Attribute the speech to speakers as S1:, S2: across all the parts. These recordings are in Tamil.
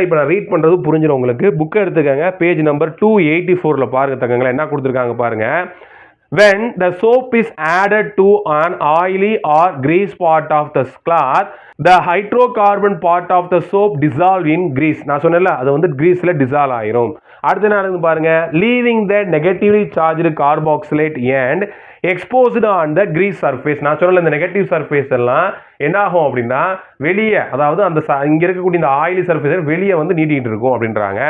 S1: இப்போ நான் ரீட் பண்ணுறது புரிஞ்சிடும் உங்களுக்கு. புக்கை எடுத்துக்கங்க, பேஜ் நம்பர் 284 பாருங்க தங்கங்களா, என்ன கொடுத்துருக்காங்க பாருங்க. When the soap is added to an oily or grease part of the cloth, the hydrocarbon part of the soap dissolve in grease. நான் சொன்னேன்ல, அது வந்து greaseல dissolve ஆயிரும். அடுத்து என்ன பாருங்க, leaving the negatively charged carboxylate and exposed on the grease surface. நான் சொன்னல, இந்த நெகட்டிவ் சர்ஃபேஸ் எல்லாம் என்ன ஆகும் அப்படின்னா வெளியே, அதாவது அந்த இங்க இருக்கக்கூடிய இந்த ஆயிலி சர்ஃபேஸ் வெளியே வந்து நீட்டிட்டு இருக்கும் அப்படின்றாங்க.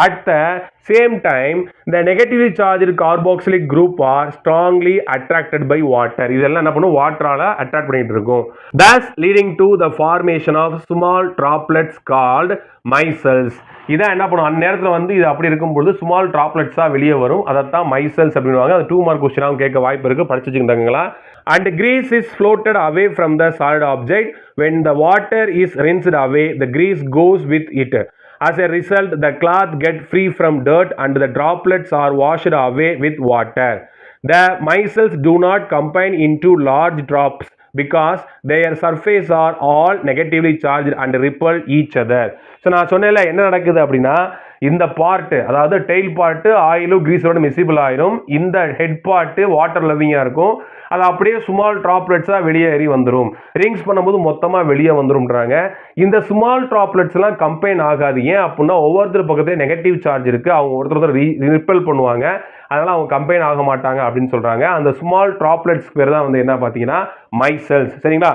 S1: At the same time, the negatively charged carboxylic group are strongly attracted by water. இதெல்லாம் என்ன பண்ணும், வாட்டரால அட்ராக்ட் பண்ணிட்டு இருக்கும். Thus leading to the formation of small droplets called micelles. இதான் என்ன பண்ணும், அந்த நேரத்தில் வந்து இது அப்படி இருக்கும்போது ஸ்மால் ட்ராப்லெட்ஸாக வெளியே வரும். அதைத்தான் மைசல்ஸ் அப்படின்வாங்க. அது 2 மார்க் கொஸ்டினாகவும் கேட்க வாய்ப்பு இருக்குது, படிச்சு வச்சுக்கிட்டாங்களா. And grease is floated away from the solid object. When the water is rinsed away, the grease goes with it. As a result, the cloth gets free from dirt and the droplets are washed away with water. The micelles do not combine into large drops because their surface are all negatively charged and repel each other. So நான் சொன்னேன்ல, என்ன நடக்குது அப்படின்னா இந்த பார்ட்டு, அதாவது டெயில் பார்ட்டு ஆயிலும் கிரீஸோட மிசிபிள் ஆயிரும். இந்த ஹெட் பார்ட்டு வாட்டர் லவ்விங்காக இருக்கும். அது அப்படியே ஸ்மால் ட்ராப்லெட்ஸாக வெளியே ஏறி வந்துடும். ரிங்ஸ் பண்ணும்போது மொத்தமாக வெளியே வந்துடும்ன்றாங்க. இந்த ஸ்மால் ட்ராப்லெட்ஸ்லாம் கம்பைன் ஆகாது. ஏன் அப்படின்னா ஒவ்வொருத்தர் பக்கத்துலேயே நெகட்டிவ் சார்ஜ் இருக்குது. அவங்க ஒருத்தர் ரிப்பெல் பண்ணுவாங்க. அதனால் அவங்க கம்பைன் ஆக மாட்டாங்க அப்படின்னு சொல்கிறாங்க. அந்த ஸ்மால் ட்ராப்லெட்ஸ் பேர் தான் வந்து என்ன பார்த்தீங்கன்னா மைசல்ஸ். சரிங்களா?